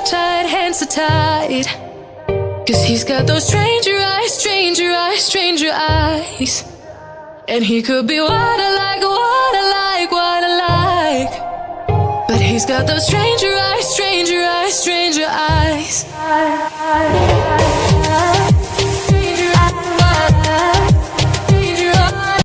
tight, hands so tight. Cause he's got those stranger eyes, stranger eyes, stranger eyes. And he could be what I like, what I like, what I like. But he's got those stranger eyes, stranger eyes, stranger eyes.